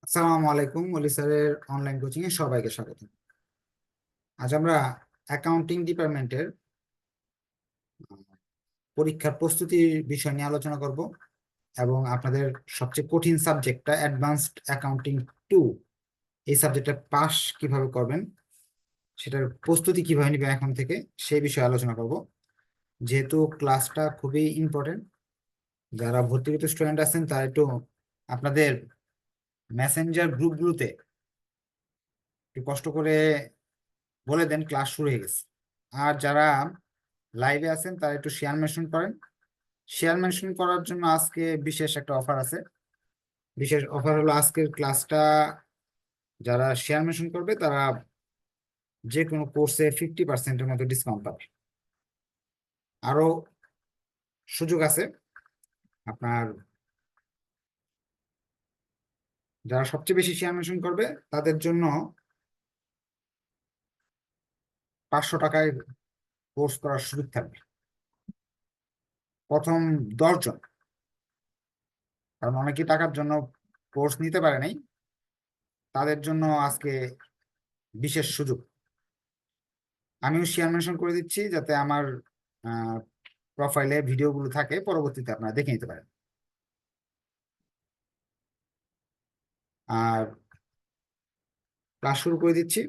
আসসালামু আলাইকুম, অলি স্যারের অনলাইন কোচিং এ সবাইকে স্বাগত। আজ আমরা অ্যাকাউন্টিং ডিপার্টমেন্টের পরীক্ষার প্রস্তুতির বিষয় নিয়ে আলোচনা করব এবং আপনাদের সবচেয়ে কঠিন সাবজেক্টটা অ্যাডভান্সড অ্যাকাউন্টিং 2, এই সাবজেক্টটা পাস কিভাবে করবেন, সেটার প্রস্তুতি কিভাবে নেবেন এখন থেকে, সেই বিষয়ে আলোচনা করব। যেহেতু ক্লাসটা খুবই ইম্পর্টেন্ট, যারা ভর্তিগত স্টুডেন্ট আছেন তারা একটু আপনাদের মেসেঞ্জার গ্রুপগুলোতে একটু কষ্ট করে বলে দেন ক্লাস শুরু হয়ে গেছে। আর যারা লাইভে আছেন তারা একটু শেয়ার মেনশন করেন। শেয়ার মেনশন করার জন্য আজকে বিশেষ একটা অফার আছে। বিশেষ অফার হলো, আজকের ক্লাসটা যারা শেয়ার মেনশন করবে তারা যে কোনো কোর্সে 50%-এর মতো ডিসকাউন্ট পাবে। আরো সুযোগ আছে আপনার, যারা সবচেয়ে বেশি শেয়ার মেনশন করবে তাদের জন্য 500 টাকায় কোর্স করার সুযোগ থাকবে প্রথম 10 জন। কারণ অনেকেই টাকার জন্য কোর্স নিতে পারে নাই, তাদের জন্য আজকে বিশেষ সুযোগ। আমিও শেয়ার মেনশন করে দিচ্ছি যাতে আমার প্রোফাইলে ভিডিওগুলো থাকে, পরবর্তীতে আপনারা দেখে নিতে পারেন। আর ক্লাস শুরু করে দিচ্ছি।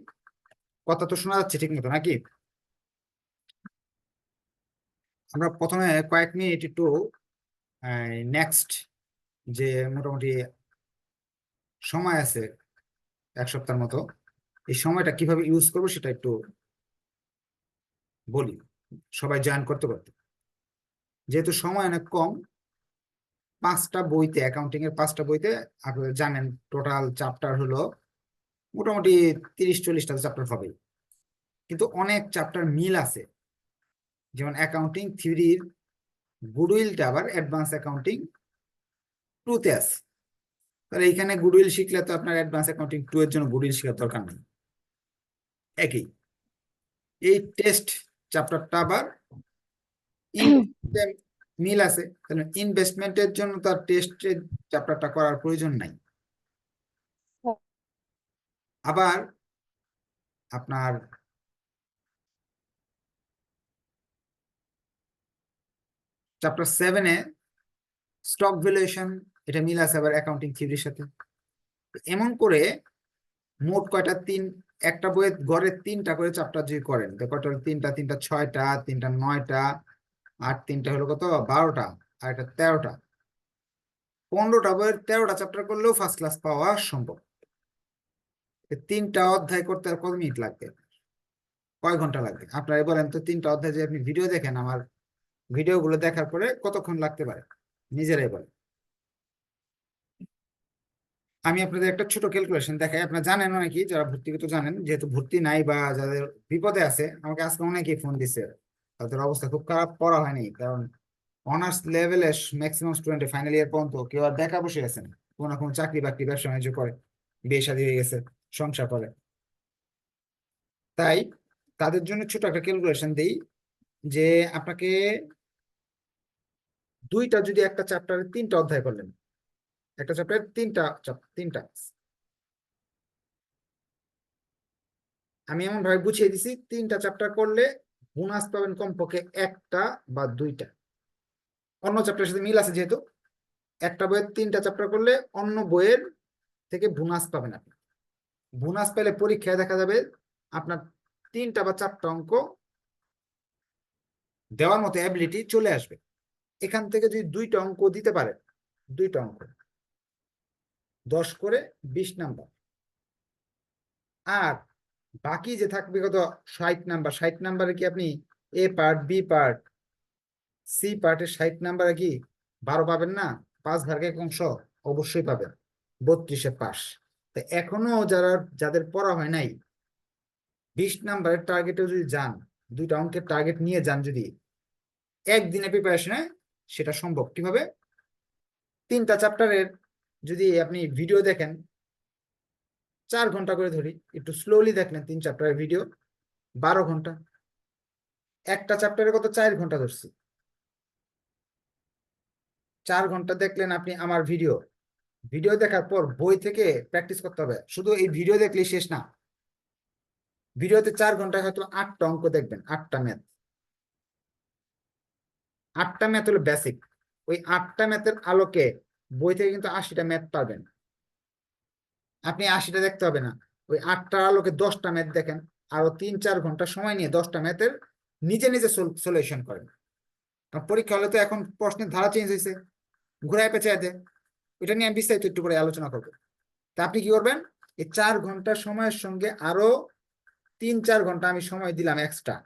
কথা তো শোনা যাচ্ছে ঠিক মতো নাকি? আমরা প্রথমে কয়েক মিনিট একটু নেক্সট যে মোটামুটি সময় আছে 1 সপ্তাহের মতো, এই সময়টা কিভাবে ইউজ করবো সেটা একটু বলি, সবাই জয়েন করতে করতে। যেহেতু সময় অনেক কম, 5টা বইতে, অ্যাকাউন্টিং এর 5টা বইতে আপনারা জানেন টোটাল চ্যাপ্টার হলো মোটামুটি 30-40টা চ্যাপ্টার হবে, কিন্তু অনেক চ্যাপ্টার মিল আছে। যেমন অ্যাকাউন্টিং থিওরির গুডউইলটা আবার অ্যাডভান্স অ্যাকাউন্টিং 2-তে আছে। তাহলে এইখানে গুডউইল শিখলে তো আপনার অ্যাডভান্স অ্যাকাউন্টিং 2 এর জন্য গুডউইল শেখার দরকার নেই। একই এই টেস্ট চ্যাপ্টারটা আবার ইনভেস্টমেন্ট মিল আছে, তাহলে ইনভেস্টমেন্টের জন্য তার টেস্টের চ্যাপ্টারটা করার প্রয়োজন নাই। আবার আপনার চ্যাপ্টার 7-এ স্টক ভ্যালুয়েশন, এটা মিল আছে আবার অ্যাকাউন্টিং থিওরির সাথে। এমন করে মোট কয়টা, একটা বইয়ের গড়ে 3টা করে চ্যাপ্টার যদি করেন, তো কয়টা হলো? 3টা 3টা 6টা, 3টা 9টা, আর 3টা হলো কত, 12টা, আর এটা 13টা। 15টা বইয়ের 13টা চ্যাপ্টার করলেও ফার্স্ট ক্লাস পাওয়া সম্ভব। 3টা অধ্যায় করতে আর কত মিনিট লাগবে, কয় ঘন্টা লাগবে আপনারা বলেন তো? 3টা অধ্যায় যে আপনি ভিডিও দেখেন, আমার ভিডিও গুলো দেখার পরে কতক্ষণ লাগতে পারে নিজেরাই বলেন। আমি আপনাদের একটা ছোট ক্যালকুলেশন দেখাই। আপনারা জানেন অনেকেই, যারা ভর্তিগত জানেন, যেহেতু ভর্তি নাই বা যাদের বিপদে আছে, আমাকে আজকে অনেকেই ফোন দিছে, তাদের অবস্থা খুব খারাপ, পড়া হয়নি। কারণ অনার্স লেভেলে ম্যাক্সিমাম স্টুডেন্ট ফাইনাল ইয়ার পর্যন্ত কেউ আর বেকার বসে আছেন, কোনো না কোনো চাকরি বাকরি, ব্যবসা বাণিজ্য করে, বিয়ে শাদী হয়ে গেছে, সংসার করে। তাই তাদের জন্য ছোট একটা ক্যালকুলেশন দিই, যে আপনাকে যদি একটা চ্যাপ্টারে 3টা অধ্যায় করলেন, একটা চ্যাপ্টারে তিনটা আমি এমন ভাবে বুঝিয়ে দিছি, 3টা চ্যাপ্টার করলে বোনাস পাবেন কমপক্ষে 1টা বা 2টা। অন্য চ্যাপ্টারের সাথে মিল আছে, যেহেতু একটা বইয়ের 3টা চ্যাপ্টার করলে অন্য বইয়ের থেকে বোনাস পাবেন আপনি। বোনাস পেলে পরীক্ষায় দেখা যাবে আপনার 3টা বা 4টা অঙ্ক দেওয়ার মতো অ্যাবিলিটি চলে আসবে। এখান থেকে যদি 2টা অঙ্ক দিতে পারেন, 2টা অঙ্ক 10 করে 20 নাম্বার, আর বাকি যে থাকবে কত, 60 নাম্বার। 60 নাম্বারে কি আপনি এ পার্ট, বি পার্ট, সি পার্টের 60 নাম্বারে কি 12 পাবেন না? 5 ভাগের 1 অংশ অবশ্যই পাবেন, 32-এ পাস। তো এখনো যাদের পড়া হয় নাই, 20 নাম্বারের টার্গেটে যদি যান, 2টা অঙ্কের টার্গেট নিয়ে যান, যদি একদিনে প্রিপারেশনে, সেটা সম্ভব। কিভাবে? 3টা চ্যাপ্টারের যদি আপনি ভিডিও দেখেন, 4 ঘন্টা করে ধরি, একটু স্লোলি দেখলেন 3 চ্যাপ্টারের ভিডিও, 12 ঘন্টা। একটা চ্যাপ্টারে কত, 4 ঘন্টা ধরছি, 4 ঘন্টা দেখলেন আপনি আমার ভিডিও, ভিডিও দেখার পর বই থেকে প্র্যাকটিস করতে হবে। শুধু এই ভিডিও দেখলে শেষ না, ভিডিওতে 4 ঘন্টায় হয়তো 8টা অঙ্ক দেখবেন, 8টা ম্যাথ। 8টা ম্যাথ হলো বেসিক। ওই 8টা ম্যাথের আলোকে বই থেকে কিন্তু 80টা ম্যাথ পাবেন। আপনি 80টা দেখতে হবে না, ওই 8টার আলোকে 10টা ম্যাথ দেখেন, আরো 3-4 ঘন্টা সময় নিয়ে 10টা ম্যাথের নিজে নিজে সলিউশন করেন। পরীক্ষা হলে তো এখন প্রশ্নের ধারা চেঞ্জ হয়েছে, ঘুরায় পেঁচায় দেয়। এটা নিয়ে আমি বিস্তারিত একটু করে আলোচনা করবো। তা আপনি কি করবেন, এই 4 ঘন্টা সময়ের সঙ্গে আরো 3-4 ঘন্টা আমি সময় দিলাম এক্সট্রা।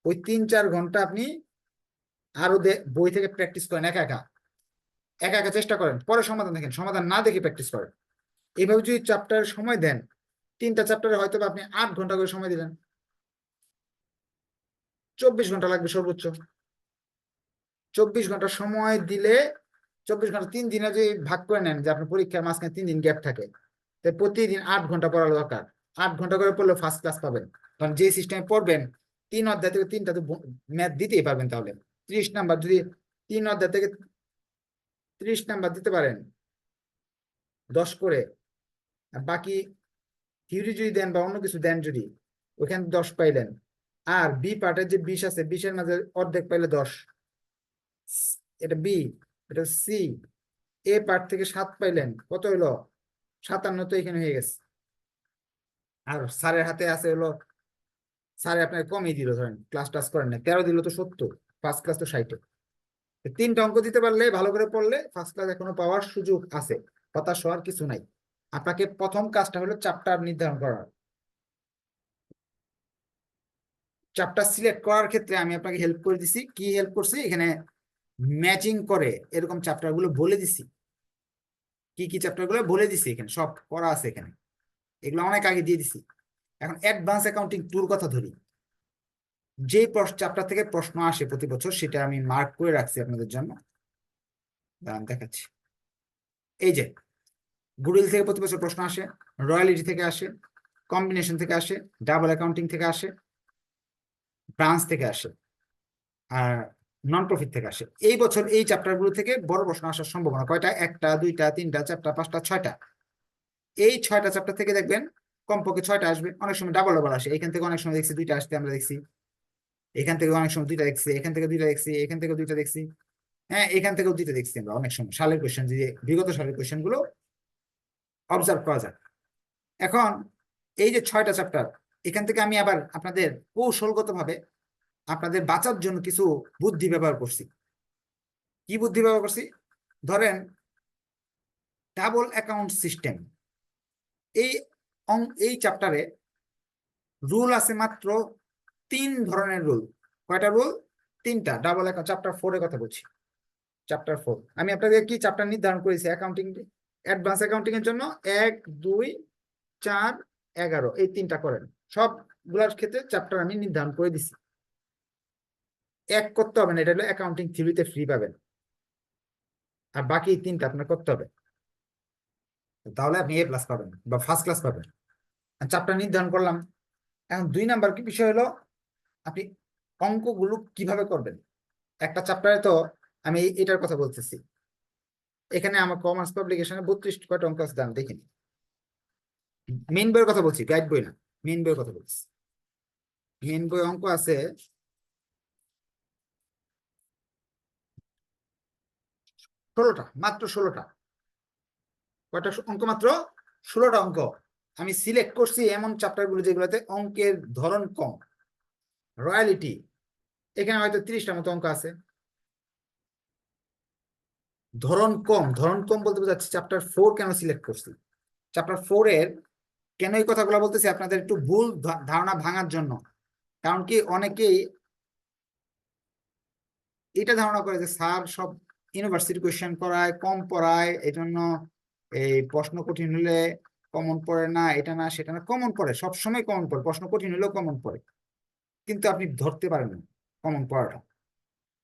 ওই 3-4 ঘন্টা আপনি আরো বই থেকে প্র্যাকটিস করেন, একা একা একা একা চেষ্টা করেন, পরে সমাধান দেখেন, সমাধান না দেখে প্র্যাকটিস করেন। এইভাবে যদি চ্যাপ্টারের সময় দেন, 3টা চ্যাপ্টারে হয়তো আপনি 8 ঘন্টা করে সময় দিলেন, 24 ঘন্টা লাগবে সর্বোচ্চ। 24 ঘন্টা সময় দিলে, 24 ঘন্টা 3 দিনে যদি ভাগ করে নেন, যে আপনার পরীক্ষার মাঝখানে 3 দিন গ্যাপ থাকে, তাই প্রতিদিন 8 ঘন্টা পড়া দরকার। 8 ঘন্টা করে পড়লে ফার্স্ট ক্লাস পাবেন। কারণ যে সিস্টেমে পড়বেন, 3 অধ্যায় থেকে 3টা তো ম্যাথ দিতেই পারবেন। তাহলে 30 নাম্বার, যদি 3 অধ্যায় থেকে 30 নাম্বার দিতে পারেন 10 করে, আর বাকি থিওরি যদি দেন বা অন্য কিছু দেন, যদি ওখানে 10 পাইলেন, আর বি পার্টের যে 20 আছে, 20-এর মাঝে অর্ধেক পাইলে 10, এটা বি, এটা সি। এ পার্ট থেকে 7 পাইলেন, কত হইলো? 57। তো এখানে হয়ে গেছে। আর স্যারের হাতে আছে হলো, স্যারে আপনাকে কমই দিল, ধরেন ক্লাস টাস করেন না, 13 দিল তো 70, ফার্স্ট ক্লাস তো 60। 3টা অঙ্ক দিতে পারলে, ভালো করে পড়লে ফার্স্ট ক্লাস এখনো পাওয়ার সুযোগ আছে, হতাশ হওয়ার কিছু নাই। আপনাকে প্রথম কাজটা হলো চ্যাপ্টার নির্ধারণ করা। চ্যাপ্টার সিলেক্ট করার ক্ষেত্রে আমি আপনাকে হেল্প করে দিছি। কি হেল্প করছি? এখানে ম্যাচিং করে এরকম চ্যাপ্টার গুলো বলে দিছি, কি কি চ্যাপ্টার গুলো বলে দিছি, এখানে সব করা আছে এখানে, এগুলো অনেক আগে দিয়ে দিছি। এখন অ্যাডভান্স অ্যাকাউন্টিং টুর কথা ধরি। যে চ্যাপ্টার থেকে প্রশ্ন আসে প্রতি বছর, সেটা আমি মার্ক করে রাখছি আপনাদের জন্য, দাঁড়ান দেখাচ্ছি। এই যে গুডউইল থেকে প্রতি বছর প্রশ্ন আসে, রয়্যালিটি থেকে আসে, কম্বিনেশন থেকে আসে, ডাবল অ্যাকাউন্টিং থেকে আসে, ব্রাঞ্চ থেকে আসে, আর নন প্রফিট থেকে আসে। এই বছর এই চ্যাপ্টার গুলো থেকে বড় প্রশ্ন আসার সম্ভাবনা কয়টা? 1টা, 2টা, 3টা, 4টা, 5টা, 6টা। এই 6টা চ্যাপ্টার থেকে দেখবেন কমপক্ষে 6টা আসবে। অনেক সময় ডাবল ডাবল আসে, এখান থেকে অনেক সময় দেখছি 2টা আসতে, আমরা দেখছি এখান থেকে অনেক সময় 2টা দেখছি, এখান থেকে 2টা দেখছি, এখান থেকে 2টা দেখছি, হ্যাঁ এখান থেকেও 2টা দেখছি আমরা অনেক সময়। সালের কোয়েশ্চেন, যে বিগত সালের কোয়েশ্চেন গুলো অবজার্ভ করা যায়। এখন এই যে 6টা চ্যাপ্টার, এখান থেকে আমি আবার আপনাদের কৌশলগত ভাবে আপনাদের বাঁচার জন্য কিছু বুদ্ধি ব্যবহার করছি। কি বুদ্ধি ব্যবহার করছি? ধরেন ডাবল অ্যাকাউন্ট সিস্টেম, এই এই চ্যাপ্টারে রুল আছে মাত্র 3 ধরনের রুল। কয়টা রুল? 3টা। ডাবল অ্যাকাউন্ট চ্যাপ্টার 4-এর কথা বলছি। চ্যাপ্টার 4 আমি আপনাদের কি চ্যাপ্টার নির্ধারণ করেছি অ্যাকাউন্টিং, অ্যাডভান্স অ্যাকাউন্টিং এর জন্য? 1, 2, 4, 11, এই 3টা করেন। সবগুলোর ক্ষেত্রে চ্যাপ্টার আমি নির্ধারণ করে দিছি। এক করতে হবে না, এটা হলো অ্যাকাউন্টিং থিওরিতে ফ্রি পাবেন, আর বাকি 3টা আপনার করতে হবে, তাহলে আপনি A+ পাবেন বা ফার্স্ট ক্লাস পাবেন। চ্যাপ্টার নির্ধারণ করলাম। এখন 2 নাম্বার কি বিষয় হলো, আপনি অঙ্কগুলো কিভাবে করবেন। একটা চ্যাপ্টারে তো আমি এটার কথা বলতেছি, এখানে আমার কমার্স পাবলিকেশনে 32 কয়টা অঙ্ক আছে, দাম দেখিনি। মেইন বইয়ের কথা বলছি, গাইড বই না, মেইন বইয়ের কথা বলছি। মেইন বই অঙ্ক আছে 16টা, মাত্র 16টা। কয়টা অঙ্ক? মাত্র 16টা অঙ্ক। আমি সিলেক্ট করছি এমন চ্যাপ্টার গুলো যেগুলোতে অঙ্কের ধরন কম। রয়্যালিটি, এখানে হয়তো 30টার মতো অঙ্ক আছে। ধরন কম, ধরন কম বলতে বোঝাচ্ছি চ্যাপ্টার 4 কেন সিলেক্ট করছি। চ্যাপ্টার 4-এর কেন এই কথাগুলো বলতেছি, আপনাদের একটু ভুল ধারণা ভাঙার জন্য। কারণ কি, অনেকেই এটা ধারণা করে যে স্যার সব ইউনিভার্সিটি কোয়েশ্চেন করায়, কম পড়ায়, এই জন্য এই প্রশ্ন কঠিন হলে কমন পড়ে না, এটা না সেটা না, কমন পড়ে, সবসময় কমন পড়ে, প্রশ্ন কঠিন হলেও কমন পড়ে, কিন্তু আপনি ধরতে পারেন না কমন পড়াটা।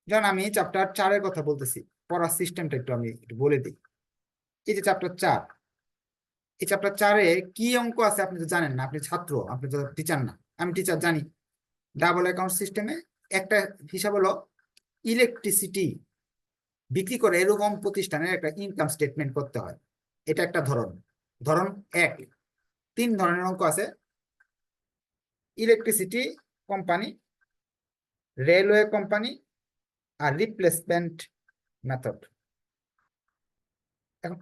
যেমন আমি চ্যাপ্টার 4-এর কথা বলতেছি, পড়ার সিস্টেমটা একটু আমি একটু বলে দিই। এই যে চ্যাপ্টার 4, এই চ্যাপ্টার 4-এ কি অঙ্ক আছে আপনি তো জানেন না, আপনি ছাত্র, আপনি তো টিচার না। আমি টিচার, জানি। ডাবল অ্যাকাউন্ট সিস্টেমে একটা হিসাব হলো ইলেকট্রিসিটি বিক্রি করে এরকম প্রতিষ্ঠানের একটা ইনকাম স্টেটমেন্ট করতে হয়। এটা একটা ধরন। ধরন 1, 3 ধরনের অঙ্ক আছে: ইলেকট্রিসিটি কোম্পানি, রেলওয়ে কোম্পানি, আর রিপ্লেসমেন্ট মেথড। এখন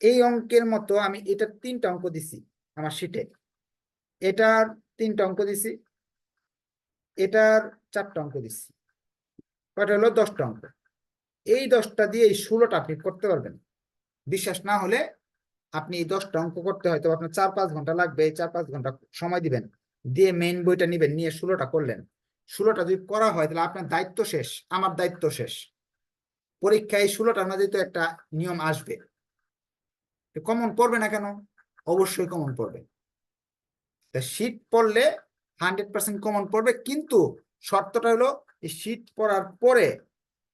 এই অঙ্কের মতো আমি এটার 3টা অঙ্ক দিছি আমার শিটে, এটার 3টা অঙ্ক দিছি, এটার 4টা অঙ্ক দিছি, কয়টা হলো? 10টা অঙ্ক। এই 10টা দিয়ে এই 16টা আপনি করতে পারবেন। বিশ্বাস না হলে আপনি এই 10টা অঙ্ক করতে হয়তো আপনার 4-5 ঘন্টা লাগবে, 4-5 ঘন্টা সময় দিবেন, দিয়ে মেইন বইটা নিবেন, নিয়ে 16টা করলেন। 16টা যদি করা হয় তাহলে আপনার দায়িত্ব শেষ, আমার দায়িত্ব শেষ। পরীক্ষায় 16টার মাঝে তো একটা নিয়ম আসবে। কমন পড়বে না কেন? অবশ্যই কমন পড়বে। শীট পড়লে 100% কমন পড়বে, কিন্তু শর্তটা হলো এই শীট পড়ার পরে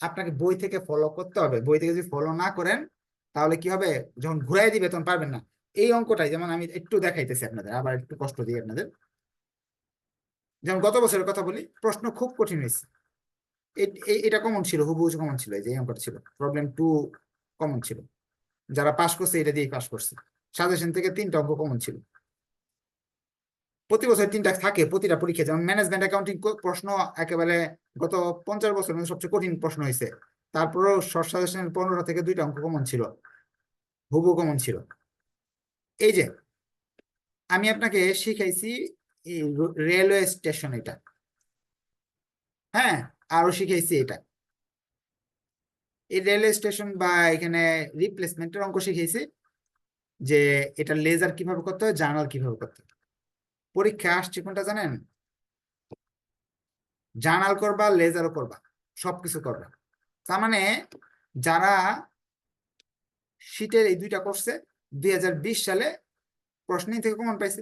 আপনাকে বই থেকে ফলো করতে হবে। বই থেকে যদি ফলো না করেন তাহলে কি হবে? যখন ঘুরাই দিবে তখন পারবেন না। এই অঙ্কটাই যেমন আমি একটু দেখাইতেছি আপনাদের, আবার একটু কষ্ট দিই আপনাদের। যেমন গত বছরের কথা বলি, প্রশ্ন খুব কঠিন হয়েছে। এটা কমন ছিল, হুবহু কমন ছিল। এই যে অঙ্কটা ছিল প্রবলেম 2, কমন ছিল। যারা পাস করছে এটা দিয়েই পাস করছে। সাজেশন থেকে 3টা অঙ্ক কমন ছিল। প্রতি বছর 3টা থাকে প্রতিটা পরীক্ষা। যেমন ম্যানেজমেন্ট অ্যাকাউন্টিং প্রশ্ন একেবারে গত 50 বছরের মধ্যে সবচেয়ে কঠিন প্রশ্ন হয়েছে। তারপরেও শর্ট সাজেশন 15টা থেকে 2টা অঙ্ক কমন ছিল, হুবহু কমন ছিল। এই যে আমি আপনাকে শিখাইছি রেলওয়ে স্টেশন, এটা হ্যাঁ, আরো শিখাইছি এটা। এই রেলওয়ে স্টেশন বা এখানে রিপ্লেসমেন্টের অঙ্ক শিখাইছি, যে এটা লেজার কিভাবে করতে হয়, জার্নাল কিভাবে করতে হয়। পরীক্ষা আসছে কোনটা জানেন? জার্নাল করবা, লেজারও করবা, সবকিছু করবা। তার মানে যারা শীটের এই 2টা করছে 2020 সালে প্রশ্ন থেকে কমন পাইছে।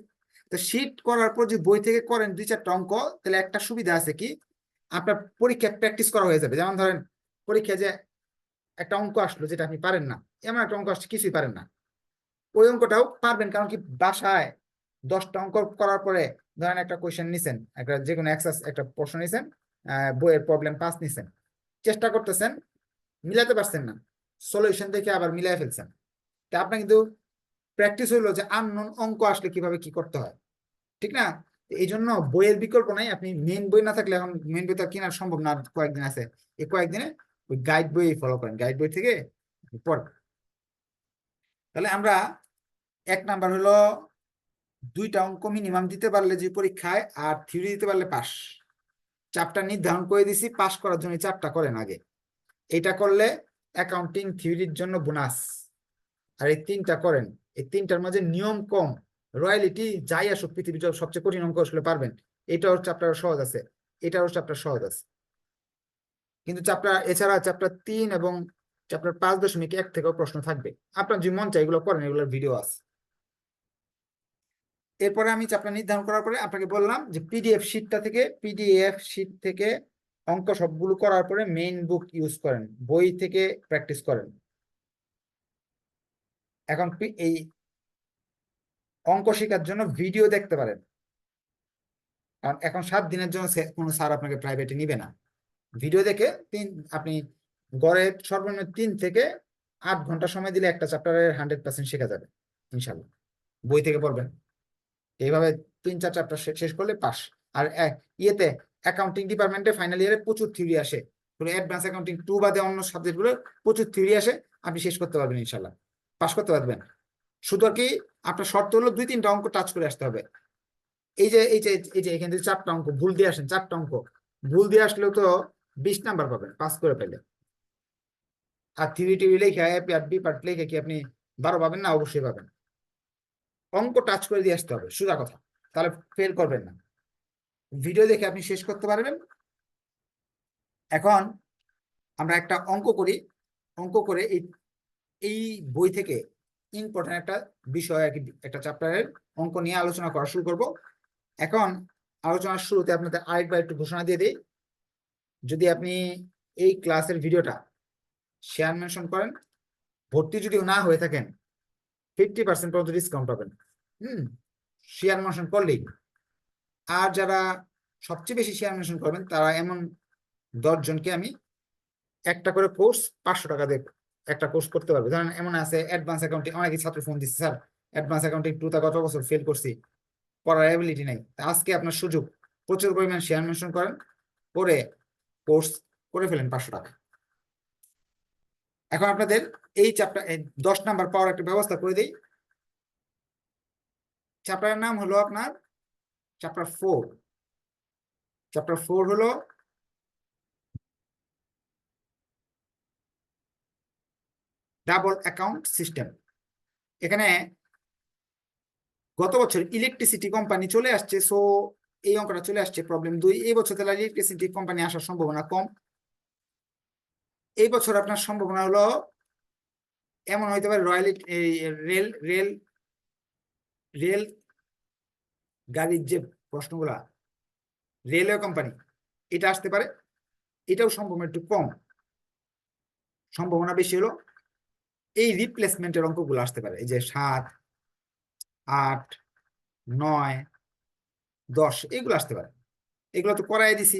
তো শীট করার পর যদি বই থেকে করেন 2-4টা অঙ্ক, তাহলে একটা সুবিধা আছে কি, আপনার পরীক্ষায় প্র্যাকটিস করা হয়ে যাবে। যেমন ধরেন পরীক্ষায় যে একটা অঙ্ক আসলো যেটা আপনি পারেন না, এমন একটা অঙ্ক আসছে কিছুই পারেন না, ওই অঙ্কটাও পারবেন। কারণ কি, বাসায় 10টা অঙ্ক করার পরে ধরেন একটা কোয়েশ্চেন নিছেন, একটা যে কোনো একটা প্রশ্ন নিছেন, বইয়ের প্রবলেম 5 নিছেন, চেষ্টা করতেছেন, মিলাতে পারছেন না, সলিউশন দেখে আবার মিলাই ফেলছেন। তা আপনার কিন্তু প্র্যাকটিস হইলো যে আননোন অঙ্ক আসলে কিভাবে কি করতে হয়, ঠিক না? এই জন্য বইয়ের বিকল্প নাই। আপনি মেন বই না থাকলে, এখন মেন বই তো কেনা সম্ভব না, কয়েকদিন আছে, এই কয়েকদিনে ওই গাইড বই ফলো করেন, গাইড বই থেকে পড়বেন। তাহলে আমরা 1 নাম্বার হলো 2টা অঙ্ক মিনিমাম দিতে পারলে যে পরীক্ষায়, আর থিওরি দিতে পারলে পাস। চ্যাপ্টার নির্ধারণ করে দিছি, পাস করার জন্য 4টা করেন আগে। এটা করলে অ্যাকাউন্টিং থিওরির জন্য বোনাস। আর এই 3টা করেন, এই 3টার মাঝে নিয়ম কম, রয়্যালিটি যাই আসুক, পৃথিবীর সবচেয়ে কঠিন অঙ্ক আসলে পারবেন। এটাও চ্যাপ্টার সহজ আছে, এটাও চ্যাপ্টার সহজ আছে। কিন্তু চ্যাপ্টার এছাড়া চ্যাপ্টার 3 এবং চ্যাপ্টার 5.1 থেকেও প্রশ্ন থাকবে। আপনার যে মন চাই এগুলো করেন, এগুলোর ভিডিও আছে। এরপরে আমি চ্যাপ্টার নির্ধারণ করার পরে আপনাকে বললাম যে পিডিএফ শিট থেকে অঙ্ক সবগুলো করার পরে মেইন বুক ইউজ করেন, বই থেকে প্র্যাকটিস করেন। এখন এই অঙ্ক শেখার জন্য ভিডিও দেখতে পারেন, কারণ এখন 7 দিনের জন্য কোনো স্যার আপনাকে প্রাইভেটে নিবে না। ভিডিও দেখে আপনি গড়ে সর্বনিম্ন 3 থেকে 8 ঘন্টা সময় দিলে একটা চ্যাপ্টারের 100% শেখা যাবে ইনশাল্লাহ। বই থেকে পড়বেন, এইভাবে 3-4 চ্যাপ্টার শেষ করলে পাস। আর ইয়েতে অ্যাকাউন্টিং ডিপার্টমেন্টে ফাইনাল ইয়ারে প্রচুর থিওরি আসে, অ্যাডভান্স অ্যাকাউন্টিং 2 বাদে অন্য সাবজেক্টগুলো প্রচুর থিওরি আসে, আপনি শেষ করতে পারবেন ইনশাল্লাহ, পাস করতে পারবেন। শুধু আর কি আপনার শর্ত হলো 2-3টা অঙ্ক টাচ করে আসতে হবে। এই যে এখান থেকে 4টা অঙ্ক ভুল দিয়ে আসেন, 4টা অঙ্ক ভুল দিয়ে আসলেও তো 20 নাম্বার পাবেন পাস করে পেলে। আর থিওরি টিভি লেখা এ পার্ট বি পার্ট লেখে কি আপনি 12 পাবেন না? অবশ্যই পাবেন। অঙ্ক টাচ করে দিয়ে আসতে হবে, সোজা কথা, তাহলে ফেল করবেন না। ভিডিও দেখে আপনি শেষ করতে পারবেন। এখন আমরা একটা অঙ্ক করি, অঙ্ক করে এই এই বই থেকে ইম্পর্টেন্ট একটা বিষয় আর কি, একটা চ্যাপ্টারের অঙ্ক নিয়ে আলোচনা করা শুরু করব। এখন আলোচনার শুরুতে আপনাদের আরেকবার একটু ঘোষণা দিয়ে দিই, যদি আপনি এই ক্লাসের ভিডিওটা শেয়ার মেনশন করেন, ভর্তি যদি না হয়ে থাকেন 50% পর্যন্ত ডিসকাউন্ট পাবেন। শেয়ার মেনশন করলেই। আর যারা সবচেয়ে বেশি শেয়ার মেনশন করবেন, তারা এমন 10 জনকে আমি একটা করে কোর্স 500 টাকা দেব, একটা কোর্স করতে পারবে। ধরেন এমন আছে অ্যাডভান্স অ্যাকাউন্টিং, অনেকে ছাত্র ফোন দিচ্ছে, স্যার অ্যাডভান্স অ্যাকাউন্টিং 2 টা গত বছর ফেল করছি, পড়ার অ্যাবিলিটি নাই। আজকে আপনার সুযোগ, প্রচুর পরিমাণ শেয়ার মেনশন করেন, করে কোর্স করে ফেলেন 500 টাকা। এখন আপনাদের এই চ্যাপ্টার 10 নাম্বার পাওয়ার একটা ব্যবস্থা করে দিই। চ্যাপ্টারের নাম হলো আপনার চ্যাপ্টার 4। চ্যাপ্টার 4 হলো ডাবল অ্যাকাউন্ট সিস্টেম। এখানে গত বছর ইলেকট্রিসিটি কোম্পানি চলে আসছে, সো এই অঙ্কটা চলে আসছে। প্রবলেম 2, এই বছর তাহলে ইলেকট্রিসিটি কোম্পানি আসার সম্ভাবনা কম। এই বছর আপনার সম্ভাবনা হলো এমন হইতে পারে রয়্যাল রেল রেল রেল গাড়ির যে প্রশ্নগুলা, রেলওয়ে কোম্পানি, এটা আসতে পারে। এটাও সম্ভাবনা একটু কম। সম্ভাবনা বেশি হলো এই রিপ্লেসমেন্টের অঙ্কগুলো আসতে পারে, এই যে 7, 8, 9, 10 এগুলো আসতে পারে। এগুলো তো করাই দিছি,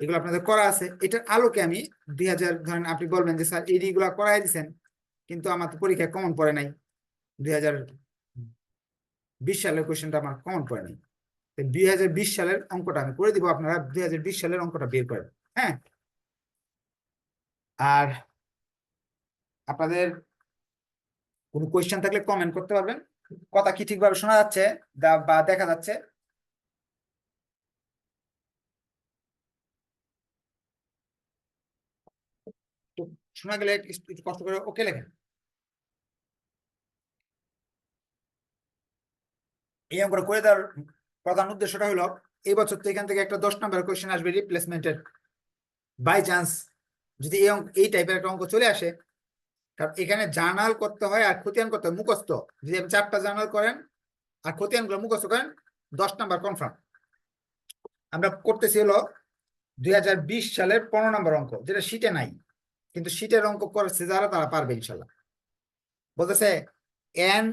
এগুলো আপনাদের করা আছে। এটার আলোকে আমি 2000, ধরেন আপনি বলবেন যে স্যার এইগুলা করাই দিছেন কিন্তু আমার তো পরীক্ষায় কমন পড়ে নাই, 2020 সালের কোয়েশ্চেনটা আমার কমন পড়ে নাই। 2020 সালের অঙ্কটা আমি করে দিব, আপনারা 2020 সালের অঙ্কটা বের করেন। হ্যাঁ, আর আপনাদের কোনো কোয়েশ্চেন থাকলে কমেন্ট করতে পারবেন। কথা কি ঠিকভাবে শোনা যাচ্ছে বা দেখা যাচ্ছে? তো শোনা গেলে একটু কষ্ট করে ওকে লেখেন। এই অঙ্কটা করে দেওয়ার প্রধান উদ্দেশ্যটা হলো, এই বছর তো এখান থেকে একটা 10 নম্বরের কোয়েশ্চেন আসবে রিপ্লেসমেন্টের। বাই চান্স যদি এই টাইপের একটা অঙ্ক চলে আসে, কারণ এখানে জার্নাল করতে হয় আর খতিয়ান করতে হয় মুখস্থ। যদি আপনি 4টা জার্নাল করেন আর খতিয়ানগুলো মুখস্থ করেন, 10 নাম্বার কনফার্ম। আমরা করতেছি হলো 2020 সালের 15 নম্বর অঙ্ক, যেটা শীটে নাই, কিন্তু শীটের অঙ্ক করেছে যারা, তারা পারবে ইনশাল্লাহ। বলতেছে an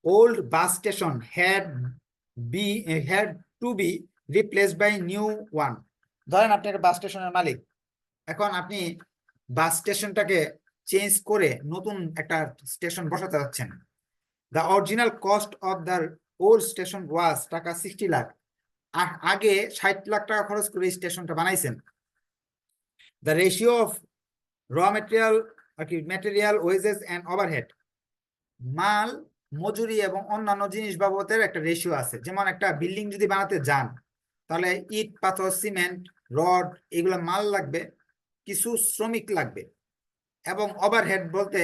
old bus station had to be replaced by new one. ধরেন আপনি একটা বাস স্টেশনের মালিক, এখন আপনি বাস স্টেশনটাকে চেঞ্জ করে নতুন একটা স্টেশন বসাতে যাচ্ছেন। The original cost of the old station was টাকা 60 লাখ। আগে 60 লাখ টাকা খরচ করে স্টেশনটা বানাইছেন। The ratio of raw material wages and overhead, মাল মজুরি এবং অন্যান্য জিনিস বাবদের একটা রেশিও আছে। যেমন একটা বিল্ডিং যদি বানাতে যান, তাহলে ইট, পাথর, সিমেন্ট, রড, এগুলো মাল লাগবে, কিছু শ্রমিক লাগবে, এবং ওভারহেড বলতে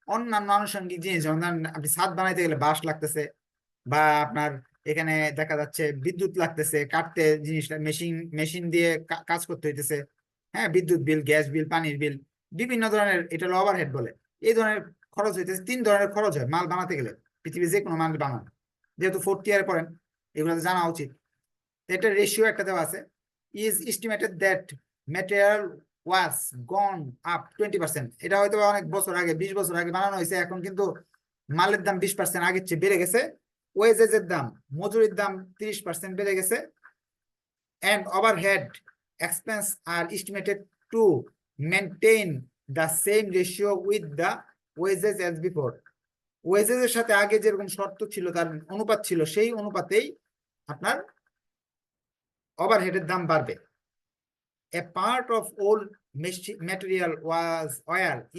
অন্যান্য আনুষঙ্গিক জিনিস, যেমন আপনি ছাদ বানাইতে গেলে বাঁশ লাগতেছে, বা আপনার এখানে দেখা যাচ্ছে বিদ্যুৎ লাগতেছে, কাটতে জিনিসটা মেশিন দিয়ে কাজ করতে হইতেছে। হ্যাঁ, বিদ্যুৎ বিল, গ্যাস বিল, পানির বিল, বিভিন্ন ধরনের, এটা হলো ওভারহেড বলে। এই ধরনের খরচ হইতেছে। 3 ধরনের খরচ হয় মাল বানাতে গেলে, পৃথিবীর যে কোনো মাল বানান। যেহেতু 4th ইয়ারে পড়েন, এগুলো জানা উচিত। এটা রেশিও একটা দেওয়া আছে। Is estimated that material was gone up 20%। এটা হয়তো অনেক বছর আগে, 20 বছর আগে বানানো হয়েছে, এখন কিন্তু মালের দাম 20% আগের চেয়ে বেড়ে গেছে। ওয়েজেসের দাম, মজুরির দাম 30% বেড়ে গেছে। and overhead expense are estimated to maintain the same ratio with the wages as before. Wages এর সাথে আগে যেরকম শর্ত ছিল, তার অনুপাত ছিল, সেই অনুপাতেই আপনার ওভারহেডের দাম বাড়বে। A part of old material were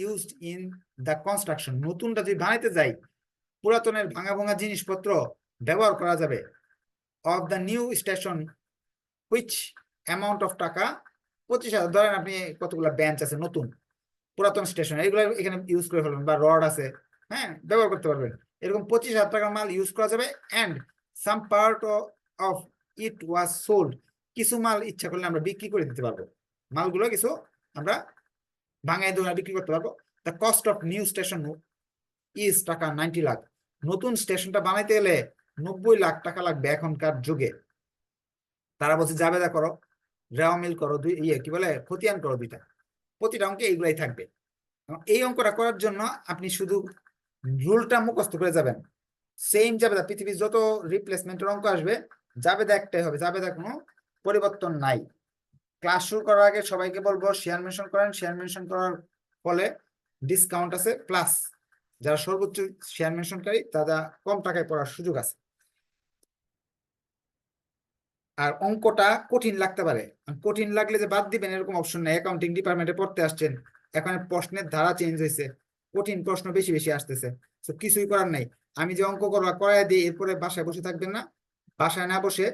used in the construction. নতুনটা যদি বানাইতে যাই, পুরাতনের ভাঙা ভাঙা জিনিসপত্র ব্যবহার করা যাবে। Of the new station, which amount of টাকা 25,000। ধরেন আপনি কতগুলো বেঞ্চ আছে নতুন পুরাতন স্টেশন, এগুলো এখানে ইউজ করে ফেলবেন, বা রড আছে, হ্যাঁ, ব্যবহার করতে পারবেন। এরকম 25,000 টাকার মাল ইউজ করা যাবে। and some part of it was sold. কিছু মাল ইচ্ছা করলে আমরা বিক্রি করে দিতে পারবো। মালগুলো কিছু আমরা ভাঙায় ধরে বিক্রি করতে পারবো। The cost of new station is টাকা 90 লাখ। নতুন স্টেশনটা বানাইতে গেলে 90 লাখ টাকা লাগবে এখনকার যুগে। তারা বলছে জাবেদা করো, রেওয়া মিল করো, কি বলে, খতিয়ান করো, 2টা। প্রতিটা অঙ্কে এইগুলাই থাকবে। এই অঙ্কটা করার জন্য আপনি শুধু রুলটা মুখস্থ করে যাবেন। সেম জাবেদা, পৃথিবীর যত রিপ্লেসমেন্টের অঙ্ক আসবে, জাবেদা একটাই হবে, জাবেদা কোনো পরিবর্তন নাই। ক্লাস শুরু করার আগে সবাইকে বলবো শেয়ার মেনশন করেন। শেয়ার মেনশন করার ফলে ডিসকাউন্ট আছে, প্লাস যারা সর্বোচ্চ শেয়ার মেনশনকারী তারা কম টাকায় পড়ার সুযোগ আছে। আর অঙ্কটা কঠিন লাগতে পারে, কঠিন লাগলে যে বাদ দিবেন এরকম অপশন নেই। অ্যাকাউন্টিং ডিপার্টমেন্টে পড়তে আসছেন, এখন প্রশ্নের ধারা চেঞ্জ হয়েছে, কঠিন প্রশ্ন বেশি বেশি আসতেছে, তো কিছুই করার নাই। আমি যে অঙ্ক করাই দিই, এরপরে বাসায় বসে থাকবেন না, বাসায় না বসে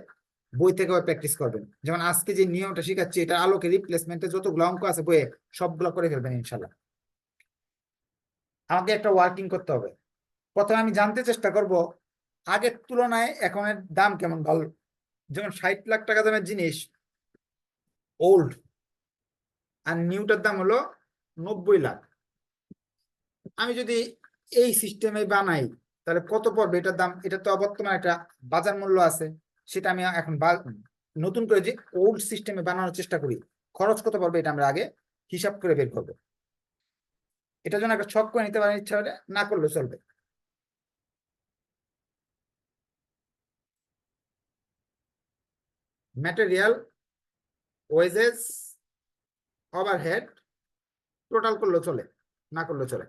বই থেকে প্র্যাকটিস করবেন। যেমন আজকে যে নিয়মটা শিখাচ্ছি, এটা আলোকে রিপ্লেসমেন্টে যতগুলো অঙ্ক আছে বইয়ে সবগুলো করে ফেলবেন ইনশাল্লাহ। আমাকে একটা ওয়ার্কিং করতে হবে। প্রথমে আমি জানতে চেষ্টা করব আগের তুলনায় এখনের দাম কেমন ভালো। যেমন 60 লাখ টাকা দামের জিনিস ওল্ড, আর নিউটার দাম হলো 90 লাখ। আমি যদি এই সিস্টেমে বানাই তাহলে কত পড়বে এটার দাম? এটা তো বর্তমানে একটা বাজার মূল্য আছে, সেটা আমি এখন নতুন করে যে ওল্ড সিস্টেমে বানানোর চেষ্টা করি, খরচ কত পড়বে এটা আমরা আগে হিসাব করে বের করবো। এটার জন্য একটা ছক করে নিতে পারেন, ইচ্ছা হলে না করলেও চলবে। ম্যাটেরিয়াল, ওয়েজেস, ওভারহেড, টোটাল করলেও চলে, না করলেও চলে।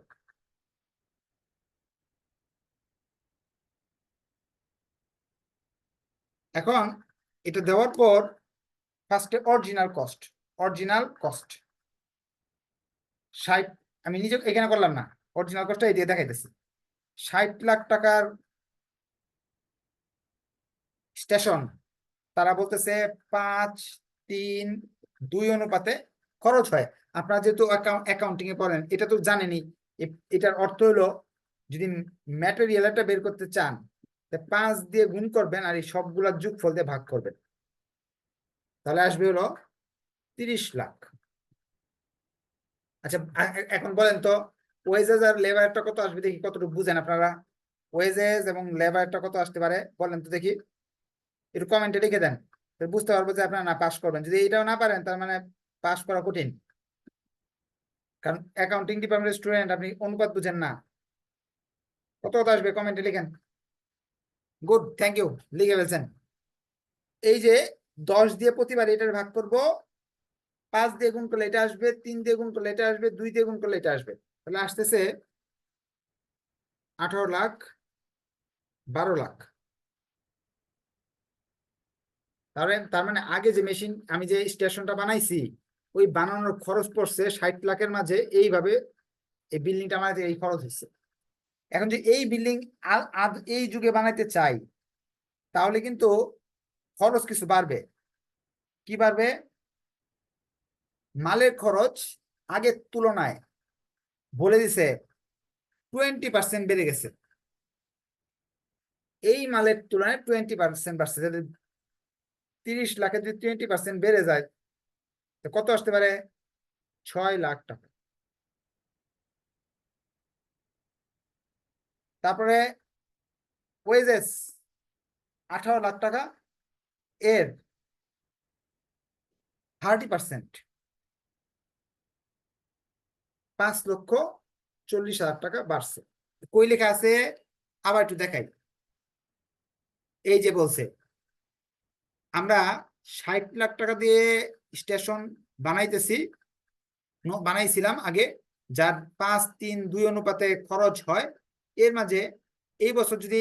এখন এটা দেওয়ার পর ফার্স্টে অরিজিনাল কস্ট 60, আমি নিজে এখানে করলাম না, অরিজিনাল কস্টটা এই দিয়ে দেখাইতেছি। 60 লাখ টাকার স্টেশন, তারা বলতেছে 5:3:2 অনুপাতে খরচ হয়। আপনারা যেহেতু অ্যাকাউন্টিং এ পড়েন, এটা তো জানেনই। এটার অর্থ হলো যদি ম্যাটেরিয়ালটা বের করতে চান, 5 দিয়ে গুণ করবেন আর এই সবগুলা যোগফল দিয়ে ভাগ করবেন, তাহলে আসবে হলো 30 লাখ। আচ্ছা, এখন বলেন তো ওয়েজেস আর লেবারটা কত আসবে দেখি, কতটুকু বুঝেন আপনারা। ওয়েজেস এবং লেবারটা কত আসতে পারে বলেন তো দেখি, একটু কমেন্টে লিখে দেন, বুঝতে পারবো যে আপনারা না পাস করবেন। যদি এইটাও না পারেন তার মানে পাস করা কঠিন, কারণ অ্যাকাউন্টিং ডিপার্টমেন্টের স্টুডেন্ট, আপনি অনুপাত বুঝেন না। কত কত আসবে কমেন্টে লিখেন। গুড, থ্যাংক ইউ, লিখে ফেলছেন। এই যে 10 দিয়ে প্রতিবার এটার ভাগ করব, 5 দিয়ে গুণ করলে এটা আসবে, 3 দিয়ে গুণ করলে এটা আসবে, 2 দিয়ে গুণ করলে এটা আসবে, তাহলে আসতেছে 18 লাখ, 12 লাখ। তার মানে আগে যে মেশিন, আমি যে স্টেশনটা বানাইছি, ওই বানানোর খরচ পড়ছে 60 লাখের মাঝে, এইভাবে এই বিল্ডিংটা বানাইতে এই খরচ হচ্ছে। এখন যে এই বিল্ডিং এই যুগে বানাইতে চাই, তাহলে কিন্তু খরচ কিছু বাড়বে। কি বাড়বে? মালের খরচ আগের তুলনায় বলে দিছে 20% বেড়ে গেছে। এই মালের তুলনায় 20% বাড়ছে। যদি 30 লাখে যদি 20% বেড়ে যায়, তো কত আসতে পারে? 6 লাখ টাকা। তারপরে ওয়েজেস 18 লাখ টাকা, এর 30% 5,40,000 টাকা বাড়ছে। কই লেখা আছে আবার একটু দেখাই। এই যে বলছে আমরা 60 লাখ টাকা দিয়ে স্টেশন বানাইতেছি, বানাইছিলাম আগে, যার 5:3:2 অনুপাতে খরচ হয়। এর মাঝে এই বছর যদি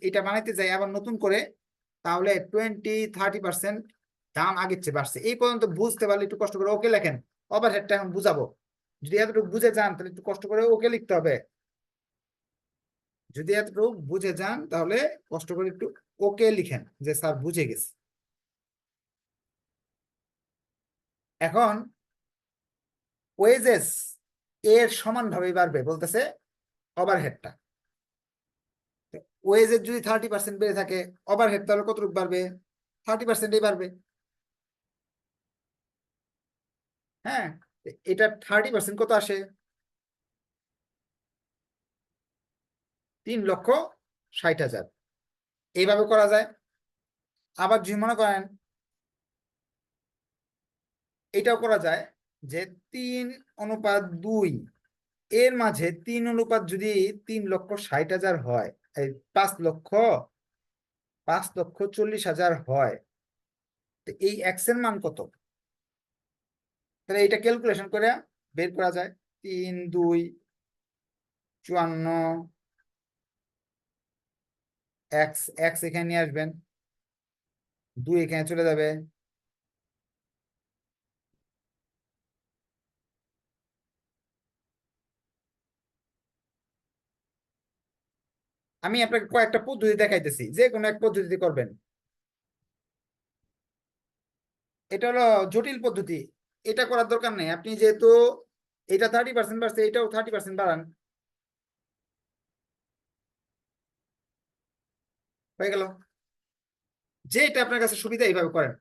এটা বানাইতে যাই আবার নতুন করে, তাহলে 20-30% দাম আগের চেয়ে বাড়ছে। এই পর্যন্ত বুঝতে পারলে একটু কষ্ট করে ওকে লেখেন, ওভারহেডটা এখন বুঝাবো। যদি এতটুকু বুঝে যান তাহলে একটু কষ্ট করে ওকে লিখতে হবে। যদি এতটুকু বুঝে যান তাহলে কষ্ট করে একটু ওকে লিখেন যে স্যার বুঝে গেছে। এখন ওয়েজেস এর সমানভাবে বাড়বে বলতেছে ওভারহেডটা। ওয়েজের যদি 30% বেড়ে থাকে, ওভারহেড তাহলে কতটুকু বাড়বে? 30%ই বাড়বে। হ্যাঁ, এটা 30% কত আসে? 3,60,000। এইভাবে করা যায়। আবার যদি মনে করেন এটাও করা যায় যে 3:2, এর মাঝে 3 অনুপাত যদি 3,60,000 হয়, এই 5,40,000 হয়, তো এই এক্স এর মান কত? তাহলে এটা ক্যালকুলেশন করে বের করা যায়। 3, 2 54 এক্স এক্স এখানে নিয়ে আসবেন, 2 এখানে চলে যাবে, আমি আপনাকে কয়েকটা পদ্ধতি দেখাইতেছি, যে কোনো এক পদ্ধতিতে করবেন। এটা হলো জটিল পদ্ধতি, এটা করার দরকার নেই। আপনি যেহেতু এটা 30% বাড়ছে, এটাও 30% বাড়ান, হয়ে গেল। যেটা আপনার কাছে সুবিধা এইভাবে করেন।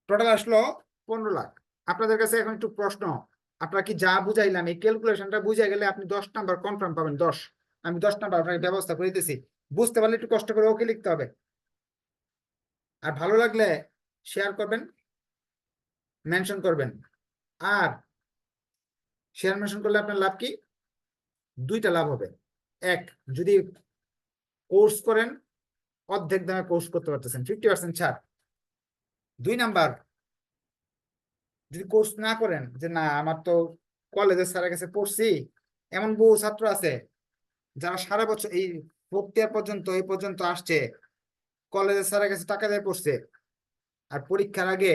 টোটাল আসলো 15 লাখ। আপনাদের কাছে এখন একটু প্রশ্ন, আপনারা কি যা বুঝাইলাম এই ক্যালকুলেশনটা বুঝে গেলে আপনি 10 নাম্বার কনফার্ম পাবেন, 10। আমি 10 নাম্বার আপনাকে ব্যবস্থা করে দিতেছি, বুঝতে পারলে একটু কষ্ট করে ওকে লিখতে হবে। আর ভালো লাগলে শেয়ার করবেন, মেনশন করবেন। আর শেয়ার মেনশন করলে আপনার লাভ কি? 2টা লাভ হবে। এক, যদি কোর্স করেন অর্ধেক দামে কোর্স করতে পারতেছেন, 50% ছাড়। 2 নাম্বার, যদি কোর্স না করেন, যে না আমার তো কলেজের স্যারের কাছে পড়ছি, এমন বহু ছাত্র আছে যারা সারা বছর এই 4th ইয়ার পর্যন্ত এই পর্যন্ত আসছে, কলেজের স্যারের কাছে টাকা দিয়ে পড়ছে, আর পরীক্ষার আগে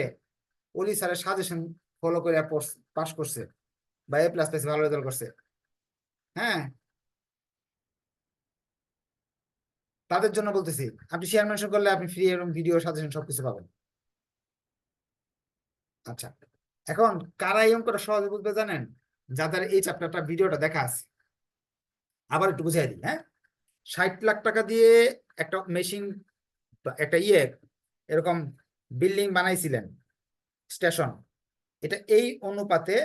ওলি স্যারের সাজেশন ফলো করে পাস করছে বা A+ পেয়েছে, ভালো রেজাল্ট করছে। হ্যাঁ, তাদের জন্য বলতেছি, আপনি শেয়ার মেনশন করলে আপনি ফ্রি এবং ভিডিও সাজেশন সবকিছু পাবেন। আচ্ছা, এখন কারা এই অঙ্কটা সহজে বুঝবে জানেন? যাদের এই চ্যাপ্টারটা ভিডিওটা দেখা আছে। আবার একটু বুঝাই দিই, হ্যাঁ। 60 লাখ টাকা দিয়ে একটা মেশিন, একটা এরকম বিল্ডিং বানাইছিলেন, স্টেশন। এটা এই অনুপাতে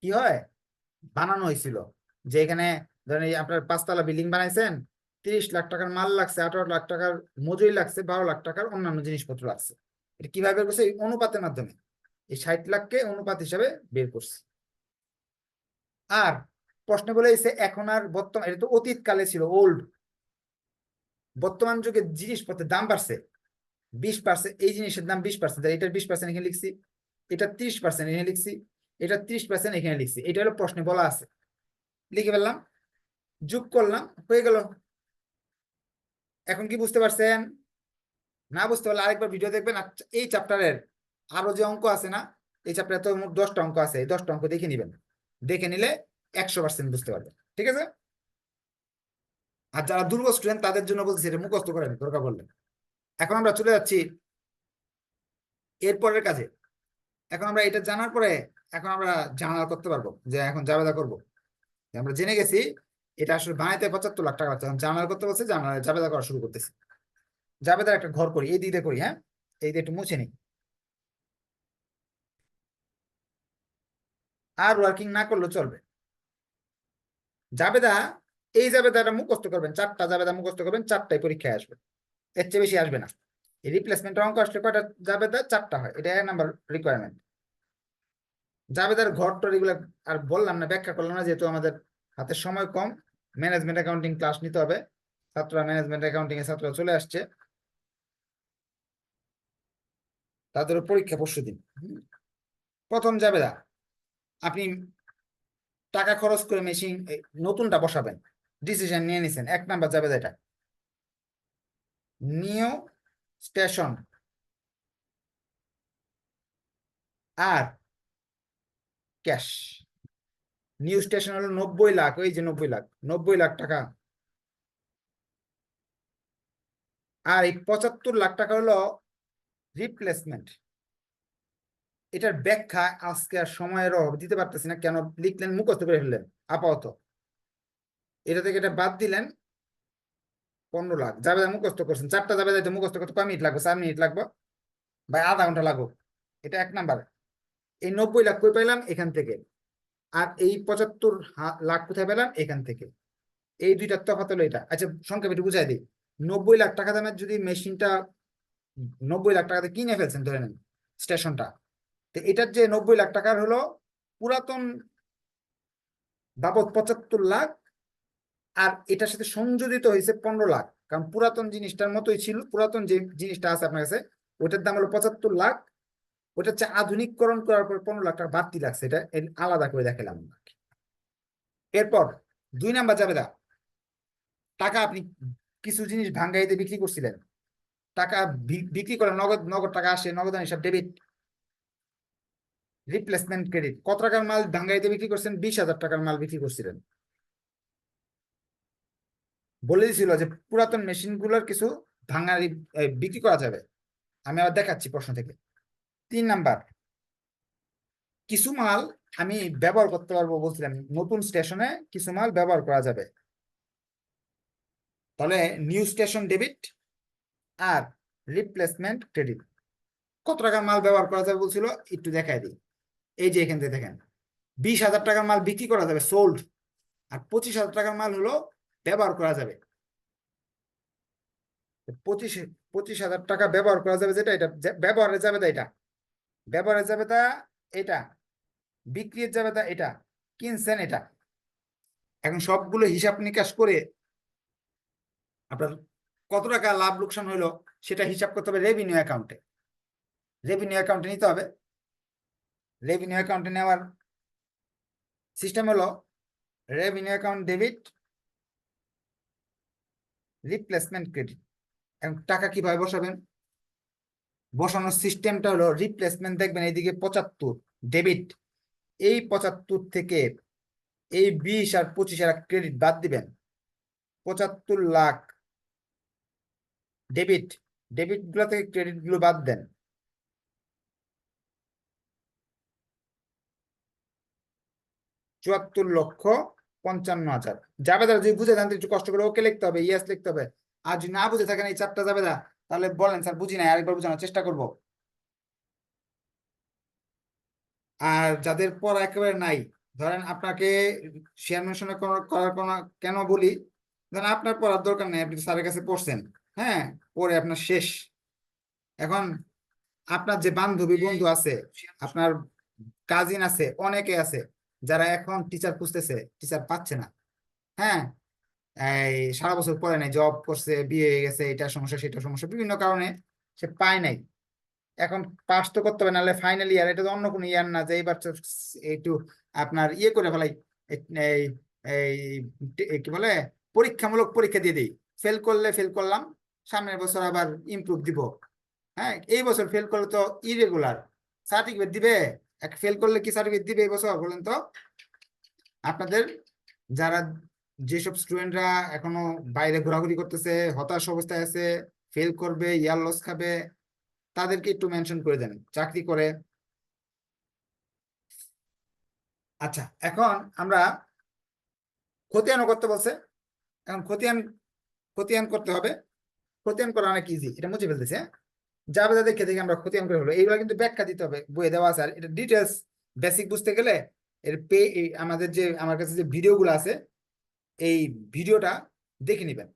কি হয় বানানো হয়েছিল, যে এখানে ধরেন এই আপনার 5 তলা বিল্ডিং বানাইছেন, 30 লাখ টাকার মাল লাগছে, 18 লাখ টাকার মজুরি লাগছে, 12 লাখ টাকার অন্যান্য জিনিসপত্র লাগছে। এটা কিভাবে বের করছে? এই অনুপাতের মাধ্যমে এই 60 লাখকে অনুপাত হিসাবে বের করছে। আর প্রশ্ন বলে এসে এখন আর বর্তমান, এটা তো অতীত কালে ছিল, ওল্ড। বর্তমান যুগে জিনিসপত্রের দাম বাড়ছে 20%, এই জিনিসের দাম 20%, এটার 20% এখানে লিখছি, এটা 30% এখানে লিখছি, এটা 30% এখানে লিখছি। এটা হলো প্রশ্নে বলা আছে, লিখে ফেললাম, যোগ করলাম, হয়ে গেল। এখন কি বুঝতে পারছেন? না বুঝতে পারলে আরেকবার ভিডিও দেখবেন। এই চ্যাপ্টারের আরো যে অঙ্ক আছে না, এই চ্যাপ্টারে তো মোট 10টা অঙ্ক আছে, এই 10টা অঙ্ক দেখে নিবেন, দেখে নিলে 100% বুঝতে পারবেন। ঠিক আছে? আর যারা দুর্বল স্টুডেন্ট তাদের জন্য বলছি এটা মুখস্থ করেন দরকার পড়লে। এখন আমরা চলে যাচ্ছি এরপরের কাজে। এখন আমরা এটা জানার পরে এখন আমরা জানালা করতে পারবো, যে এখন জাবেদা করবো। আমরা জেনে গেছি এটা আসলে বানাইতে 75 লাখ টাকা লাগছে, জানালা করতে বলছে, জানালা জাবেদা করা শুরু করতেছি। জাবেদার একটা ঘর করি, এই দিকে করি, হ্যাঁ, এই দিয়ে একটু মুছে নিই। আর ওয়ার্কিং না করলেও চলবে। জাবেদা, এই জাবেদাটা মুখস্থ করবেন, 4টা জাবেদা মুখস্থ করবেন, 4টাই পরীক্ষায় আসবে, এর চেয়ে বেশি আসবে না। এই রিপ্লেসমেন্ট অঙ্ক আসলে কয়টা জাবেদা? 4টা হয়, এটা 1 নাম্বার রিকোয়ারমেন্ট। জাবেদার ঘর টর এগুলো আর বললাম না, ব্যাখ্যা করলাম না, যেহেতু আমাদের হাতে সময় কম। ম্যানেজমেন্ট অ্যাকাউন্টিং ক্লাস নিতে হবে, ছাত্ররা ম্যানেজমেন্ট অ্যাকাউন্টিং এর ছাত্ররা চলে আসছে, তাদের পরীক্ষা পরশুদিন। প্রথম জাবেদা, আপনি টাকা খরচ করে মেশিন নতুনটা বসাবেন, ডিসিশন নিয়ে নিছেন। 1 নাম্বার জাবেদা এটা, নিউ স্টেশন আর ক্যাশ। নিউ স্টেশন হলো 90 লাখ, ওই যে 90 লাখ, 90 লাখ টাকা। আর এই 75 লাখ টাকা হলো রিপ্লেসমেন্ট। এটার ব্যাখ্যা আজকে আর সময়ের অভাব দিতে পারতেছি না, কেন লিখলেন মুখস্থ করে ফেললেন আপাতত। এটা থেকে এটা বাদ দিলেন, 15 লাখ জাবেদা মুখস্থ করছেন। 4টা জাবেদা মুখস্থ করতে কয় মিনিট লাগবে? 4 মিনিট লাগবে বা আধা ঘন্টা লাগবে। এটা 1 নাম্বার। এই 90 লাখ কই পাইলাম? এখান থেকে। আর এই 75 লাখ কোথায় পেলাম? এখান থেকে। এই দুইটার তফাৎ হলো এটা। আচ্ছা, সংক্ষেপে একটু বুঝাই দিই। 90 লাখ টাকা দামের যদি মেশিনটা 90 লাখ টাকাতে কিনে ফেলছেন ধরে নেন স্টেশনটা, তো এটার যে 90 লাখ টাকার হলো পুরাতন বাবদ 75 লাখ, আর এটার সাথে সংযোজিত হয়েছে 15 লাখ, কারণ পুরাতন জিনিসটার মতোই ছিল, পুরাতন যে জিনিসটা আছে আপনার কাছে ওইটার দাম হলো 75 লাখ। ওটা হচ্ছে আধুনিকরণ করার পর 15 লাখ টাকা বাড়তি লাগছে, এটা আলাদা করে দেখালাম। এরপর 2 নাম্বার জাবেদা, টাকা আপনি কিছু জিনিস ভাঙ্গাইতে বিক্রি করছিলেন, টাকা বিক্রি করে নগদ নগদ টাকা আসে, নগদ হিসাব ডেবিট। রিপ্লেসমেন্ট ক্রেডিট, কত টাকার মাল ভাঙ্গাইতে বিক্রি করছেন? 20,000 টাকার মাল বিক্রি করছিলেন। বলে দিছিল যে পুরাতন মেশিন গুলোর কিছু ভাঙা বিক্রি করা যাবে। আমি আবার দেখাচ্ছি প্রশ্ন থেকে। 3 নাম্বার, কিছু মাল আমি ব্যবহার করতে পারবো বলছিলাম, নতুন স্টেশনে কিছু মাল ব্যবহার করা যাবে। তাহলে নিউ স্টেশন ডেবিট আর রিপ্লেসমেন্ট ক্রেডিট। কত টাকার মাল ব্যবহার করা যাবে বলছিল, একটু দেখাই দিই। এই যে এখান থেকে দেখেন, 20,000 টাকার মাল বিক্রি করা যাবে, সোল্ড। আর 25,000 টাকার মাল হলো ব্যবহার করা যাবে। 25,000 টাকা ব্যবহার করা যাবে, যেটা এটা ব্যবহারে যাবে, তা এটা ব্যবহারে যাবে, তা এটা বিক্রির যাবে, তা এটা কিনছেন এটা। এখন সবগুলো হিসাব নিকাশ করে আপনার কত টাকা লাভ লোকসান হইলো সেটা হিসাব করতে হবে রেভিনিউ অ্যাকাউন্টে। রেভিনিউ অ্যাকাউন্টে নিতে হবে। রেভিনিউ অ্যাকাউন্টে নেওয়ার সিস্টেম হলো revenue account debit, replacement credit. এখন টাকা কিভাবে বসাবেন? বসানোর সিস্টেমটা হলো রিপ্লেসমেন্ট, দেখবেন এইদিকে 75 ডেবিট, এই 75 থেকে এই 20 আর 25 আর ক্রেডিট বাদ দিবেন। 75 লাখ ডেবিট, ডেবিট গুলো থেকে ক্রেডিট গুলো বাদ দেন। 74,55,000 জাবেদা। যদি বুঝে যান একটু কষ্ট করে ওকে লিখতে হবে, ইয়েস লিখতে হবে। আর যদি না বুঝে থাকেন এই 4টা জাবেদা, তাহলে বলেন স্যার বুঝি নাই, আরেকবার বোঝানোর চেষ্টা করব। আর যাদের পড়া একেবারে নাই, ধরেন আপনাকে শেয়ার মেনশন করার কোনো কেন বলি, ধরেন আপনার পড়ার দরকার নেই, আপনি স্যারের কাছে পড়ছেন, হ্যাঁ, পড়ে আপনার শেষ। এখন আপনার যে বান্ধবী বন্ধু আছে, আপনার কাজিন আছে, অনেকে আছে যারা এখন টিচার খুঁজতেছে, টিচার পাচ্ছে না। হ্যাঁ, এই সারা বছর পড়ে নাই, জব করছে, বিয়ে হয়ে গেছে, এটা সমস্যা সেটা সমস্যা, বিভিন্ন কারণে সে পায় নাই। এখন পাস তো করতে হবে, নাহলে ফাইনাল ইয়ার, এটা তো অন্য কোনো ইয়ার না যে এইবার একটু আপনার ইয়ে করে ফেলাই, এই এই কি বলে, পরীক্ষামূলক পরীক্ষা দিয়ে দিই, ফেল করলে ফেল করলাম, সামনের বছর আবার ইমপ্রুভ দিব। হ্যাঁ, এই বছর ফেল করলে তো ইরেগুলার, সার্টিফিকেট দিবে? এক ফেল করলে কি সার্টিফিকেট দিবে এই বছর বলেন তো? আপনাদের যারা, যেসব স্টুডেন্টরা এখনো বাইরে ঘোরাঘুরি করতেছে, হতাশ অবস্থায় আছে, ফেল করবে, ইয়ার লস খাবে, তাদেরকে একটু মেনশন করে দেন চাকরি করে। আচ্ছা, এখন আমরা খতিয়ানও করতে বলছে। এখন খতিয়ান করতে হবে। খতিয়ান করা অনেক ইজি, এটা মুছে ফেলতেছে। যাবে দেখে দেখে আমরা খতিয়ান করে হলো, এইগুলো কিন্তু ব্যাখ্যা দিতে হবে, বইয়ে দেওয়া আছে। আর এটা ডিটেলস বেসিক বুঝতে গেলে এর আমাদের যে আমার কাছে যে ভিডিওগুলো আছে, এই ভিডিওটা দেখে নিবেন।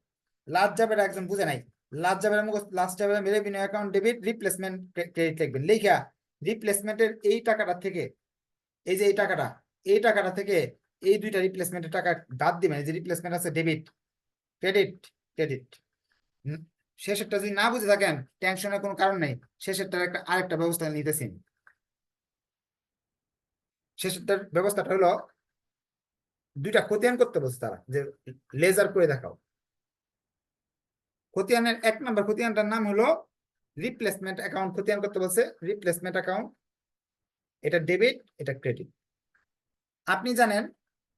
লাস্ট যাবের একজন বুঝে নাই, লাস্ট যাবের লাস্ট যাবের revenue account debit, replacement credit লিখবেন। লেখা রিপ্লেসমেন্টের এই টাকাটা থেকে, এই যে এই টাকাটা থেকে এই দুইটা রিপ্লেসমেন্টের টাকা বাদ দিবেন। এই যে রিপ্লেসমেন্ট আছে ডেবিট, ক্রেডিট, ক্রেডিট। শেষেরটা যদি না বুঝে থাকেন, টেনশনের কোনো কারণ নেই, শেষেরটার আরেকটা ব্যবস্থা নিতেছি। শেষেরটার ব্যবস্থাটা হলো দুইটা খতিয়ান করতে বলছে তারা, যে লেজার করে দেখাও। খতিয়ানের 1 নম্বর খতিয়ানটার নাম হলো রিপ্লেসমেন্ট অ্যাকাউন্ট খতিয়ান করতে বলছে। রিপ্লেসমেন্ট অ্যাকাউন্ট, এটা ডেবিট, এটা ক্রেডিট। আপনি জানেন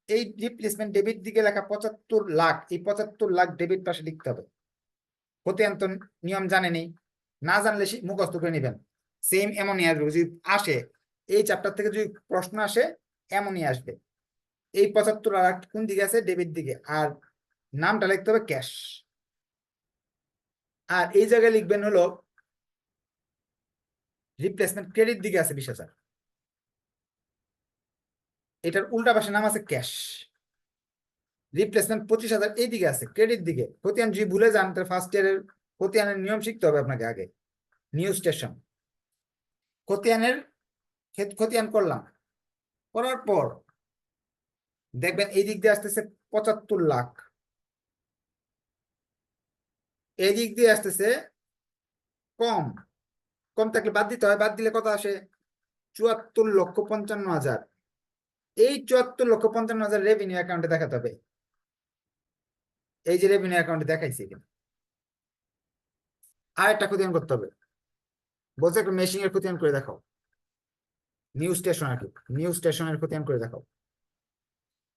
এই রিপ্লেসমেন্ট ডেবিট দিকে লেখা 75 লাখ, এই 75 লাখ ডেবিট পাশে লিখতে হবে। খতিয়ান তো নিয়ম জানেনি, না জানলে মুখস্থ করে নেবেন। সেম এমনই আসবে, যদি আসে এই চ্যাপ্টার থেকে যদি প্রশ্ন আসে এমনই আসবে। এই 75 লাখ কোন দিকে আছে? ডেবিট দিকে। আর নামটা লিখতে হবে ক্যাশ। আর এই জায়গায় লিখবেন হলো রিপ্লেসমেন্ট ক্রেডিট দিকে আছে 20,000, এটার উল্টা পাশে নাম আছে ক্যাশ। রিপ্লেসমেন্ট 25,000 এই দিকে আছে ক্রেডিট দিকে। খতিয়ান যদি ভুলে যান তাহলে ফার্স্ট ইয়ারের খতিয়ানের নিয়ম শিখতে হবে আপনাকে আগে। নিউ স্টেশন খতিয়ানের খতিয়ান করলাম, করার পর দেখবেন এই দিক দিয়ে আসতেছে 75 লাখ, এই দিক দিয়ে আসতেছে কম, কম থাকলে বাদ দিতে হয়, বাদ দিলে কত আসে? 74,55,000। এই 74,55,000 রেভিনিউ অ্যাকাউন্টে দেখাতে হবে। এই যে রেভিনিউ অ্যাকাউন্টে দেখাইছে এখানে। আর একটা খতিয়ান করতে হবে, বলছে একটা মেশিং এর খতিয়ান করে দেখাও, নিউ স্টেশনারি, নিউ স্টেশনের খতিয়ান করে দেখাও।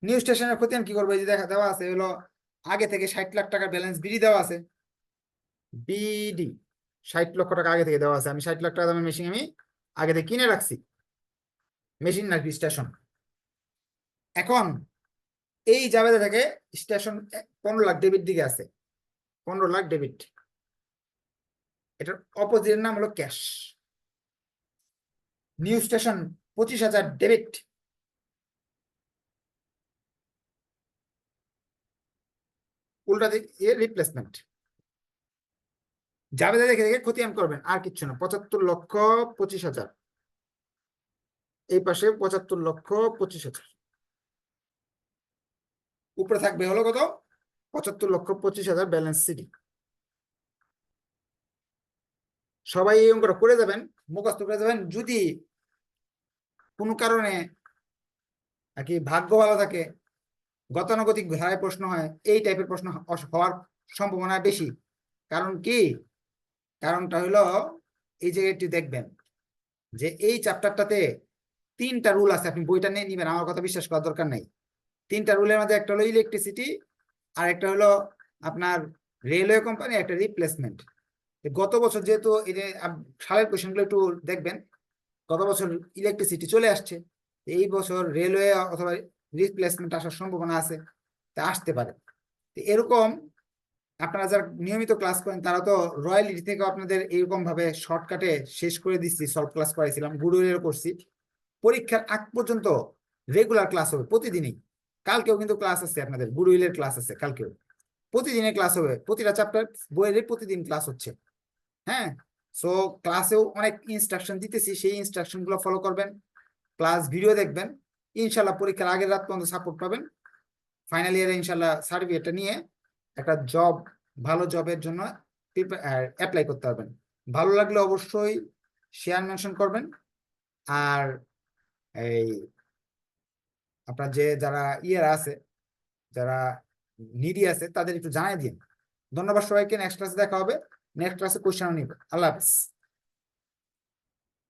নিউ স্টেশনের খতিয়ান কি করবো, এই যে দেখা দেওয়া আছে হলো আগে থেকে 60 লাখ টাকার ব্যালেন্স বিডি দেওয়া আছে, বিডি 60 লক্ষ টাকা আগে থেকে দেওয়া আছে, আমি 60 লাখ টাকা দামের মেশিন আমি আগে থেকে কিনে রাখছি, মেশিন নাকি স্টেশন। এখন এই জাবেদা থেকে স্টেশন 15 লাখ ডেবিট দিকে আছে, 15 লাখ ডেবিট, এটার অপোজিটের নাম হলো ক্যাশ। নিউ স্টেশন 25,000 ডেবিট, উল্টা দিকে রিপ্লেসমেন্ট। জাবেদা দেখে দেখে খতিয়ান করবেন, আর কিচ্ছু না। 75,25,000, এই পাশে 75,25,000, উপরে থাকবে হলো কত, 75,25,000 ব্যালেন্স সিডি। সবাই এই অঙ্কটা করে যাবেন, মুখস্থ করে যাবেন। যদি কোনো কারণে আর কি ভাগ্য ভালো থাকে, গতানুগতিক ধারায় প্রশ্ন হয়, এই টাইপের প্রশ্ন হওয়ার সম্ভাবনা বেশি। কারণ কি, কারণটা হলো এই যে একটু দেখবেন যে এই চ্যাপ্টারটাতে 3টা রুল আছে, আপনি বইটা নিয়ে নিবেন, আমার কথা বিশ্বাস করার দরকার নাই। 3টা রুলের মধ্যে একটা হলো ইলেকট্রিসিটি, আর একটা হলো আপনার রেলওয়ে কোম্পানি, একটা রিপ্লেসমেন্ট। গত বছর যেহেতু এই যে সালের কোয়েশ্চেনগুলো একটু দেখবেন, গত বছর ইলেকট্রিসিটি চলে আসছে, এই বছর রেলওয়ে অথবা রিপ্লেসমেন্ট আসার সম্ভাবনা আছে, তা আসতে পারে। এরকম আপনারা যারা নিয়মিত ক্লাস করেন তারা তো রয়্যালিটি থেকে আপনাদের এরকম ভাবে শর্টকাটে শেষ করে দিচ্ছি, সলভ ক্লাস করাইছিলাম, গুডউইলের করছি। পরীক্ষার আগ পর্যন্ত রেগুলার ক্লাস হবে প্রতিদিনই। কালকেও কিন্তু ক্লাস আছে, আপনাদের গুডউইলের ক্লাস আছে কালকেও, প্রতিদিনের ক্লাস হবে, প্রতিটা চ্যাপ্টার বইয়ের প্রতিদিন ক্লাস হচ্ছে। হ্যাঁ, সো ক্লাসেও অনেক ইনস্ট্রাকশন দিতেছি, সেই ইনস্ট্রাকশন গুলো ফলো করবেন, ক্লাস ভিডিও দেখবেন, ইনশাল্লাহ পরীক্ষার আগের রাত পর্যন্ত সাপোর্ট পাবেন। ফাইনাল ইয়ারে ইনশাল্লাহ সার্টিফিকেটটা নিয়ে একটা জব, ভালো জবের জন্য অ্যাপ্লাই করতে পারবেন। ভালো লাগলে অবশ্যই শেয়ার মেনশন করবেন। আর এই আপনার যে যারা ইয়েরা আছে, যারা নিডি আছে, তাদের একটু জানাই দিন। ধন্যবাদ সবাইকে, নেক্সট ক্লাসে দেখা হবে, নেক্সট ক্লাসে কোশ্চেন নিব। আল্লাহ হাফিজ।